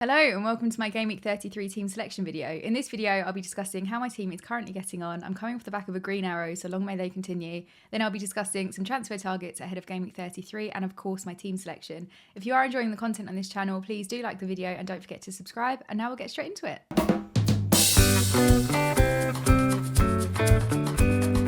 Hello and welcome to my gameweek 33 team selection video. In this video, I'll be discussing how my team is currently getting on. I'm coming off the back of a green arrow, so long may they continue. Then I'll be discussing some transfer targets ahead of gameweek 33 and of course my team selection. If you are enjoying the content on this channel, please do like the video and don't forget to subscribe. And now we'll get straight into it.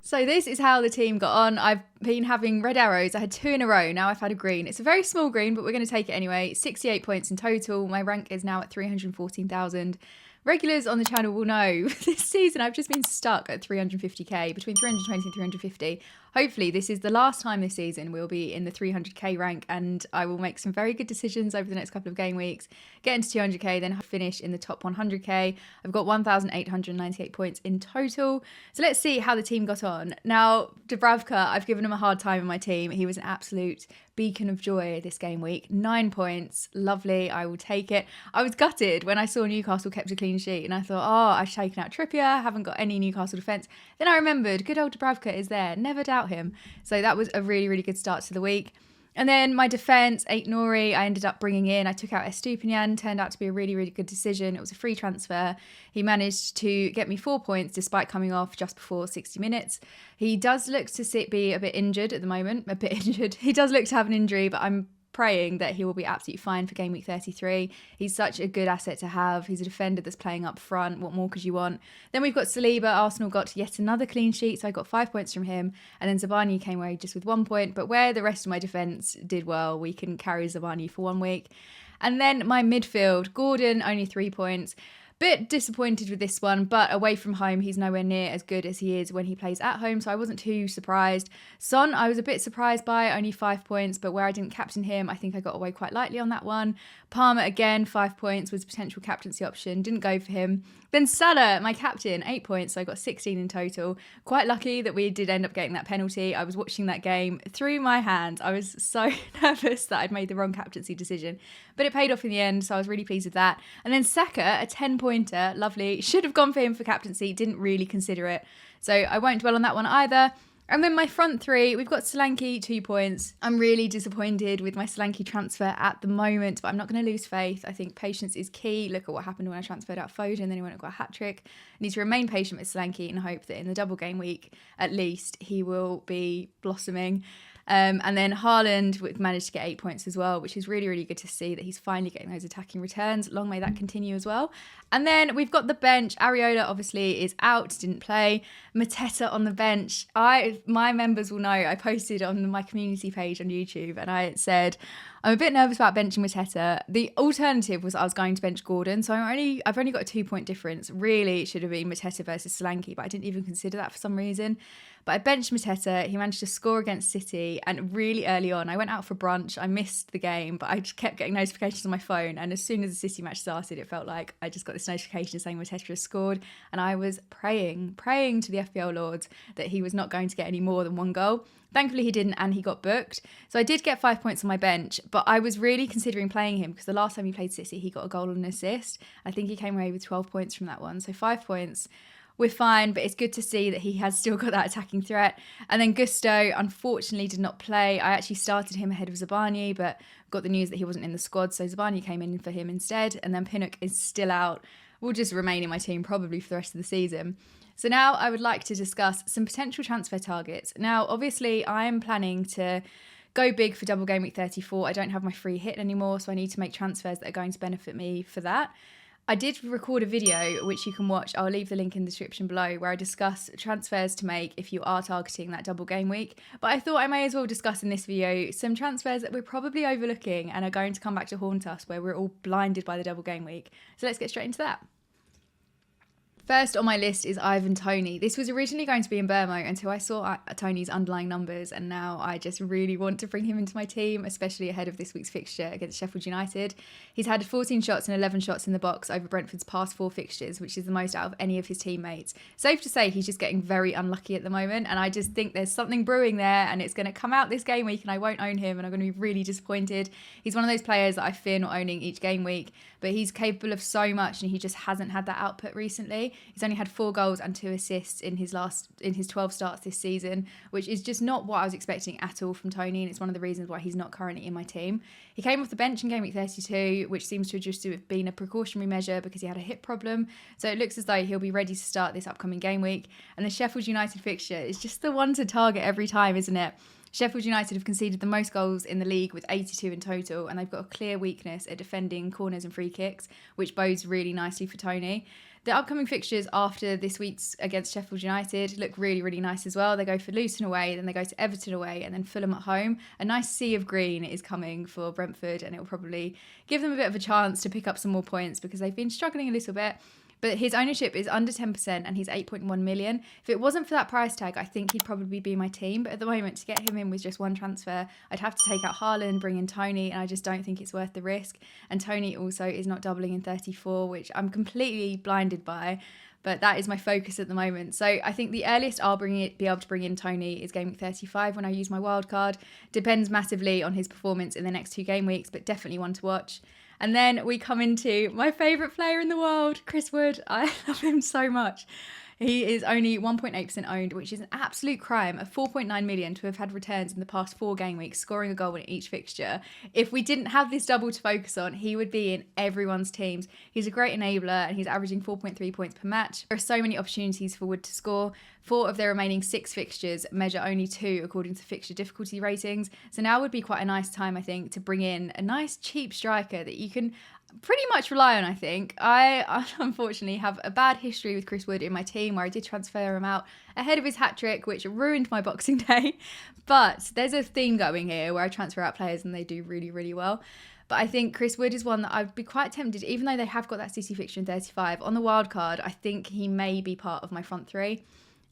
So this is how the team got on. I've been having red arrows. I had 2 in a row. Now I've had a green. It's a very small green, but we're going to take it anyway. 68 points in total. My rank is now at 314,000. Regulars on the channel will know this season I've just been stuck at 350k, between 320 and 350. Hopefully this is the last time this season we'll be in the 300k rank, and I will make some very good decisions over the next couple of game weeks, get into 200k, then finish in the top 100k. I've got 1,898 points in total. So let's see how the team got on. Now, Dubravka, I've given him a hard time in my team. He was an absolute beacon of joy this game week. 9 points. Lovely. I will take it. I was gutted when I saw Newcastle kept a clean sheet and I thought, oh, I've taken out Trippier, haven't got any Newcastle defence. Then I remembered good old Dubravka is there. Never doubt him. So that was a really, really good start to the week. And then my defence, Aït-Nouri, I ended up bringing in. I took out Estupiñán, turned out to be a really, really good decision. It was a free transfer. He managed to get me 4 points despite coming off just before 60 minutes. He does look to be a bit injured at the moment, He does look to have an injury, but I'm praying that he will be absolutely fine for game week 33. He's such a good asset to have. He's a defender that's playing up front. What more could you want? Then we've got Saliba. Arsenal got yet another clean sheet, so I got 5 points from him. And then Zabani came away just with 1 point. But where the rest of my defence did well, we can carry Zabani for 1 week. And then my midfield, Gordon, only 3 points. Bit disappointed with this one, but away from home, he's nowhere near as good as he is when he plays at home, so I wasn't too surprised. Son, I was a bit surprised by, only 5 points, but where I didn't captain him, I think I got away quite lightly on that one. Palmer, again, 5 points, was a potential captaincy option, didn't go for him. Then Salah, my captain, 8 points, so I got 16 in total. Quite lucky that we did end up getting that penalty. I was watching that game through my hand. I was so nervous that I'd made the wrong captaincy decision, but it paid off in the end, so I was really pleased with that. And then Saka, a 10-pointer, lovely. Should have gone for him for captaincy, didn't really consider it, so I won't dwell on that one either. And then my front three, we've got Solanke, 2 points. I'm really disappointed with my Solanke transfer at the moment, but I'm not going to lose faith. I think patience is key. Look at what happened when I transferred out Foden, then he went and got a hat-trick. I need to remain patient with Solanke and hope that in the double game week, at least, he will be blossoming. And then Haaland managed to get 8 points as well, which is really, really good to see that he's finally getting those attacking returns. Long may that continue as well. And then we've got the bench. Areola obviously is out, didn't play. Mateta on the bench. My members will know I posted on my community page on YouTube and I said, I'm a bit nervous about benching Mateta. The alternative was I was going to bench Gordon, so I've only got a 2-point difference. Really, it should have been Mateta versus Solanke, but I didn't even consider that for some reason. But I benched Mateta. He managed to score against City, and really early on, I went out for brunch. I missed the game, but I just kept getting notifications on my phone, and as soon as the City match started, it felt like I just got this notification saying Mateta has scored, and I was praying to the FPL lords that he was not going to get any more than 1 goal. Thankfully, he didn't, and he got booked. So I did get 5 points on my bench, but I was really considering playing him because the last time he played City, he got a goal and an assist. I think he came away with 12 points from that one. So 5 points, we're fine, but it's good to see that he has still got that attacking threat. And then Gusto, unfortunately, did not play. I actually started him ahead of Zabani, but got the news that he wasn't in the squad, so Zabani came in for him instead. And then Pinnock is still out. Will just remain in my team probably for the rest of the season. So now I would like to discuss some potential transfer targets. Now, obviously, I am planning to go big for double game week 34. I don't have my free hit anymore, so I need to make transfers that are going to benefit me for that. I did record a video, which you can watch. I'll leave the link in the description below, where I discuss transfers to make if you are targeting that double game week. But I thought I may as well discuss in this video some transfers that we're probably overlooking and are going to come back to haunt us, where we're all blinded by the double game week. So let's get straight into that. First on my list is Ivan Toney. This was originally going to be in Burmo until I saw Toney's underlying numbers, and now I just really want to bring him into my team, especially ahead of this week's fixture against Sheffield United. He's had 14 shots and 11 shots in the box over Brentford's past 4 fixtures, which is the most out of any of his teammates. Safe to say he's just getting very unlucky at the moment, and I just think there's something brewing there, and it's going to come out this game week, and I won't own him, and I'm going to be really disappointed. He's one of those players that I fear not owning each game week, but he's capable of so much, and he just hasn't had that output recently. He's only had 4 goals and 2 assists in his 12 starts this season, which is just not what I was expecting at all from Toney, and it's one of the reasons why he's not currently in my team. He came off the bench in game week 32, which seems to just have been a precautionary measure because he had a hip problem. So it looks as though he'll be ready to start this upcoming game week. And the Sheffield United fixture is just the one to target every time, isn't it? Sheffield United have conceded the most goals in the league with 82 in total, and they've got a clear weakness at defending corners and free kicks, which bodes really nicely for Toney. The upcoming fixtures after this week's against Sheffield United look really, really nice as well. They go for Luton away, then they go to Everton away, and then Fulham at home. A nice sea of green is coming for Brentford, and it will probably give them a bit of a chance to pick up some more points because they've been struggling a little bit. But his ownership is under 10% and he's 8.1 million. If it wasn't for that price tag, I think he'd probably be my team. But at the moment, to get him in with just one transfer, I'd have to take out Haaland, bring in Toney, and I just don't think it's worth the risk. And Toney also is not doubling in 34, which I'm completely blinded by. But that is my focus at the moment. So I think the earliest I'll be able to bring in Toney is game week 35 when I use my wild card. Depends massively on his performance in the next 2 game weeks, but definitely one to watch. And then we come into my favourite player in the world, Chris Wood. I love him so much. He is only 1.8% owned, which is an absolute crime of 4.9 million to have had returns in the past 4 game weeks, scoring a goal in each fixture. If we didn't have this double to focus on, he would be in everyone's teams. He's a great enabler and he's averaging 4.3 points per match. There are so many opportunities for Wood to score. 4 of their remaining 6 fixtures measure only 2 according to fixture difficulty ratings. So now would be quite a nice time, I think, to bring in a nice cheap striker that you can pretty much rely on, I think. I unfortunately have a bad history with Chris Wood in my team where I did transfer him out ahead of his hat-trick, which ruined my Boxing Day. But there's a theme going here where I transfer out players and they do really, really well. But I think Chris Wood is one that I'd be quite tempted, even though they have got that City fixture in 35. On the wild card, I think he may be part of my front 3.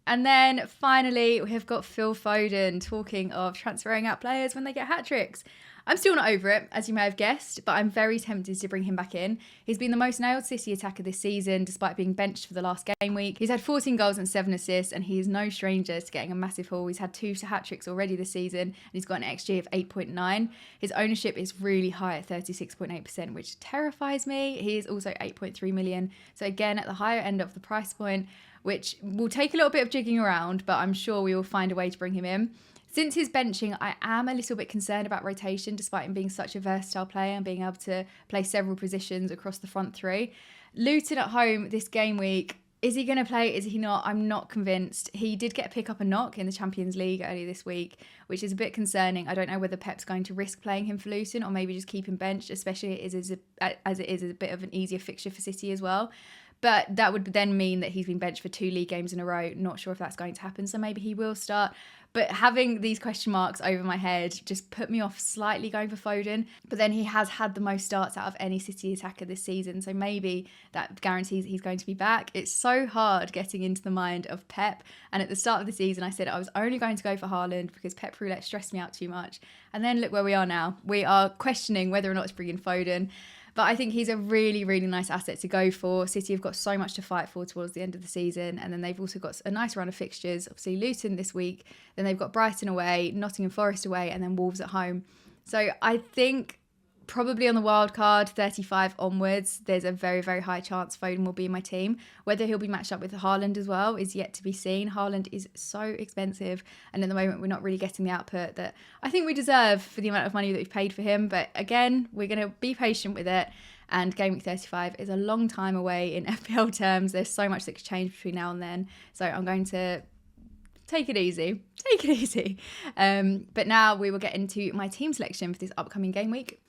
And then finally, we have got Phil Foden, talking of transferring out players when they get hat-tricks. I'm still not over it, as you may have guessed, but I'm very tempted to bring him back in. He's been the most nailed City attacker this season, despite being benched for the last game week. He's had 14 goals and 7 assists, and he is no stranger to getting a massive haul. He's had 2 hat-tricks already this season, and he's got an XG of 8.9. His ownership is really high at 36.8%, which terrifies me. He is also 8.3 million, so again, at the higher end of the price point, which will take a little bit of jigging around, but I'm sure we will find a way to bring him in. Since his benching, I am a little bit concerned about rotation, despite him being such a versatile player and being able to play several positions across the front 3. Luton at home this game week. Is he going to play? Is he not? I'm not convinced. He did pick up a knock in the Champions League earlier this week, which is a bit concerning. I don't know whether Pep's going to risk playing him for Luton or maybe just keep him benched, especially as it is a bit of an easier fixture for City as well. But that would then mean that he's been benched for 2 league games in a row. Not sure if that's going to happen, so maybe he will start. But having these question marks over my head just put me off slightly going for Foden. But then he has had the most starts out of any City attacker this season, so maybe that guarantees he's going to be back. It's so hard getting into the mind of Pep. And at the start of the season, I said I was only going to go for Haaland because Pep Roulette stressed me out too much. And then look where we are now. We are questioning whether or not to bring in Foden. But I think he's a really, really nice asset to go for. City have got so much to fight for towards the end of the season. And then they've also got a nice run of fixtures. Obviously, Luton this week. Then they've got Brighton away, Nottingham Forest away, and then Wolves at home. So I think probably on the wild card, 35 onwards, there's a very, very high chance Foden will be in my team. Whether he'll be matched up with Haaland as well is yet to be seen. Haaland is so expensive, and at the moment we're not really getting the output that I think we deserve for the amount of money that we've paid for him. But again, we're going to be patient with it. And game week 35 is a long time away in FPL terms. There's so much that could change between now and then. So I'm going to take it easy. But now we will get into my team selection for this upcoming game week.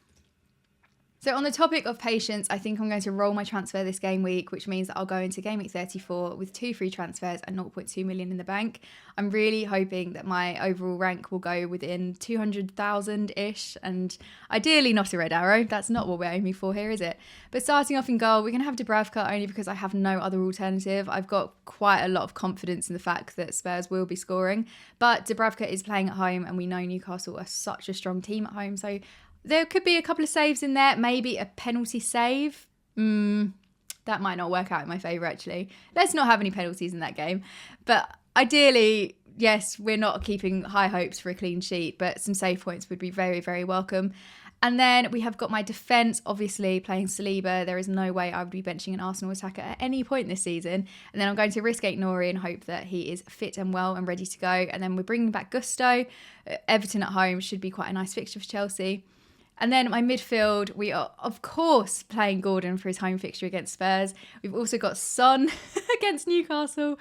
So on the topic of patience, I think I'm going to roll my transfer this game week, which means that I'll go into game week 34 with 2 free transfers and 0.2 million in the bank. I'm really hoping that my overall rank will go within 200,000-ish, and ideally not a red arrow. That's not what we're aiming for here, is it? But starting off in goal, we're going to have Dubravka only because I have no other alternative. I've got quite a lot of confidence in the fact that Spurs will be scoring, but Dubravka is playing at home, and we know Newcastle are such a strong team at home, so there could be a couple of saves in there, maybe a penalty save. That might not work out in my favour, actually. Let's not have any penalties in that game. But ideally, yes, we're not keeping high hopes for a clean sheet, but some save points would be very, very welcome. And then we have got my defence, obviously playing Saliba. There is no way I would be benching an Arsenal attacker at any point this season. And then I'm going to risk Nori and hope that he is fit and well and ready to go. And then we're bringing back Gusto. Everton at home should be quite a nice fixture for Chelsea. And then my midfield, we are, of course, playing Gordon for his home fixture against Spurs. We've also got Son against Newcastle.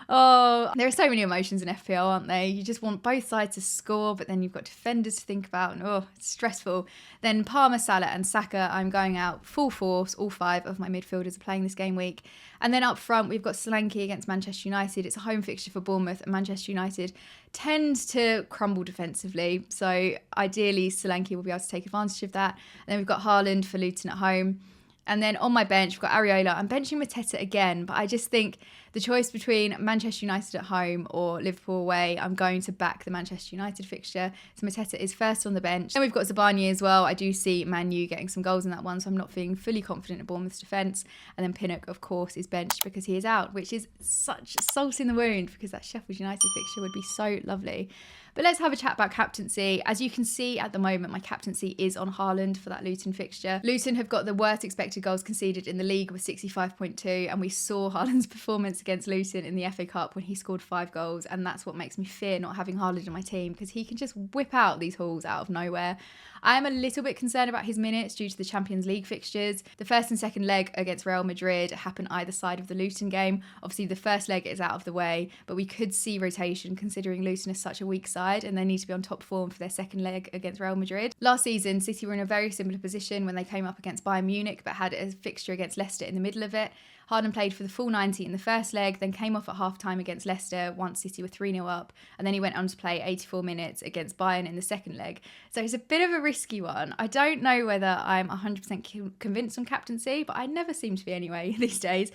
Oh, there are so many emotions in FPL, aren't there? You just want both sides to score, but then you've got defenders to think about, and it's stressful. Then Palmer, Salah and Saka, I'm going out full force. All 5 of my midfielders are playing this game week. And then up front, we've got Solanke against Manchester United. It's a home fixture for Bournemouth, and Manchester United tend to crumble defensively. So ideally, Solanke will be able to take advantage of that. And then we've got Haaland for Luton at home. And then on my bench, we've got Areola. I'm benching Mateta again, but I just think the choice between Manchester United at home or Liverpool away, I'm going to back the Manchester United fixture. So Mateta is first on the bench. Then we've got Zabani as well. I do see Man U getting some goals in that one, so I'm not feeling fully confident in Bournemouth's defence. And then Pinnock, of course, is benched because he is out, which is such salt in the wound because that Sheffield United fixture would be so lovely. But let's have a chat about captaincy. As you can see at the moment, my captaincy is on Haaland for that Luton fixture. Luton have got the worst expected goals conceded in the league with 65.2, and we saw Haaland's performance against Luton in the FA Cup when he scored 5 goals, and that's what makes me fear not having Haaland in my team because he can just whip out these hauls out of nowhere. I am a little bit concerned about his minutes due to the Champions League fixtures. The first and second leg against Real Madrid happen either side of the Luton game. Obviously, the first leg is out of the way, but we could see rotation considering Luton is such a weak side and they need to be on top form for their second leg against Real Madrid. Last season, City were in a very similar position when they came up against Bayern Munich, but had a fixture against Leicester in the middle of it. Haaland played for the full 90 in the first leg, then came off at half-time against Leicester once City were 3-0 up, and then he went on to play 84 minutes against Bayern in the second leg. So it's a bit of a risky one. I don't know whether I'm 100% convinced on captaincy, but I never seem to be anyway these days.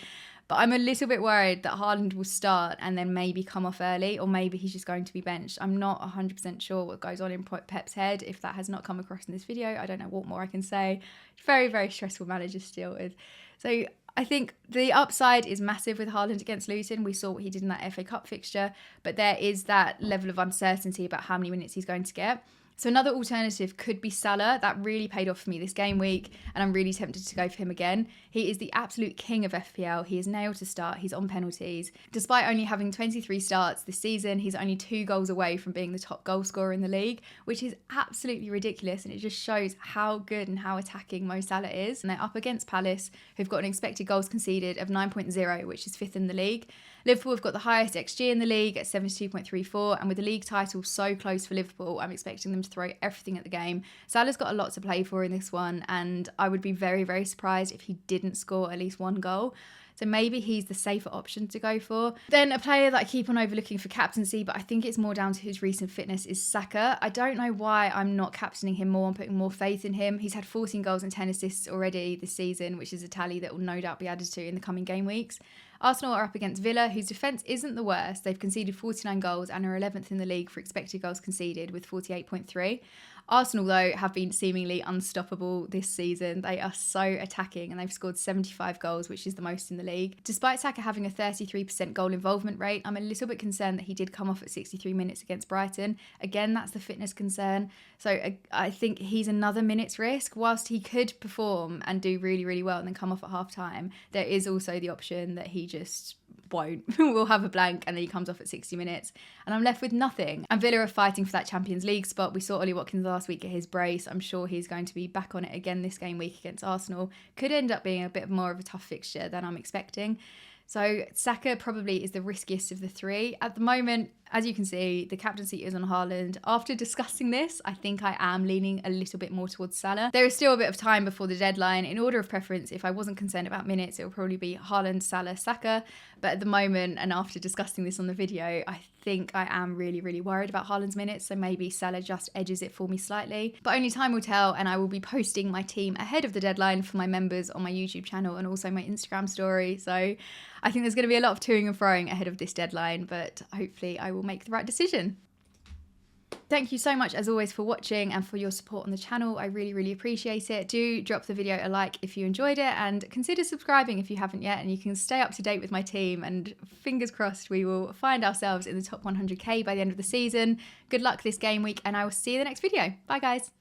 But I'm a little bit worried that Haaland will start and then maybe come off early, or maybe he's just going to be benched. I'm not 100% sure what goes on in Pep's head. If that has not come across in this video, I don't know what more I can say. Very, very stressful manager to deal with. So I think the upside is massive with Haaland against Luton. We saw what he did in that FA Cup fixture, but there is that level of uncertainty about how many minutes he's going to get. So another alternative could be Salah. That really paid off for me this game week, and I'm really tempted to go for him again. He is the absolute king of FPL. He is nailed to start. He's on penalties. Despite only having 23 starts this season, he's only 2 goals away from being the top goal scorer in the league, which is absolutely ridiculous, and it just shows how good and how attacking Mo Salah is. And they're up against Palace, who've got an expected goals conceded of 9.0, which is 5th in the league. Liverpool have got the highest XG in the league at 72.34, and with the league title so close for Liverpool, I'm expecting them to throw everything at the game. Salah's got a lot to play for in this one, and I would be very, very surprised if he didn't score at least 1 goal. So maybe he's the safer option to go for. Then a player that I keep on overlooking for captaincy, but I think it's more down to his recent fitness, is Saka. I don't know why I'm not captaining him more and putting more faith in him. He's had 14 goals and 10 assists already this season, which is a tally that will no doubt be added to in the coming game weeks. Arsenal are up against Villa, whose defence isn't the worst. They've conceded 49 goals and are 11th in the league for expected goals conceded with 48.3. Arsenal, though, have been seemingly unstoppable this season. They are so attacking and they've scored 75 goals, which is the most in the league. Despite Saka having a 33% goal involvement rate, I'm a little bit concerned that he did come off at 63 minutes against Brighton. Again, that's the fitness concern. So I think he's another minutes risk. Whilst he could perform and do really, really well and then come off at half-time, there is also the option that he just won't. We'll have a blank and then he comes off at 60 minutes and I'm left with nothing. And Villa are fighting for that Champions League spot. We saw Ollie Watkins last week get his brace. I'm sure he's going to be back on it again this game week against Arsenal. Could end up being a bit more of a tough fixture than I'm expecting. So Saka probably is the riskiest of the 3. At the moment, as you can see, the captaincy is on Haaland. After discussing this, I think I am leaning a little bit more towards Salah. There is still a bit of time before the deadline. In order of preference, if I wasn't concerned about minutes, it would probably be Haaland, Salah, Saka. But at the moment, and after discussing this on the video, I think I am really, really worried about Haaland's minutes. So maybe Salah just edges it for me slightly. But only time will tell, and I will be posting my team ahead of the deadline for my members on my YouTube channel and also my Instagram story. So I think there's going to be a lot of toing and froing ahead of this deadline, but hopefully I will make the right decision. Thank you so much as always for watching and for your support on the channel. I really, really appreciate it. Do drop the video a like if you enjoyed it and consider subscribing if you haven't yet, and you can stay up to date with my team, and fingers crossed we will find ourselves in the top 100k by the end of the season. Good luck this game week and I will see you in the next video. Bye guys.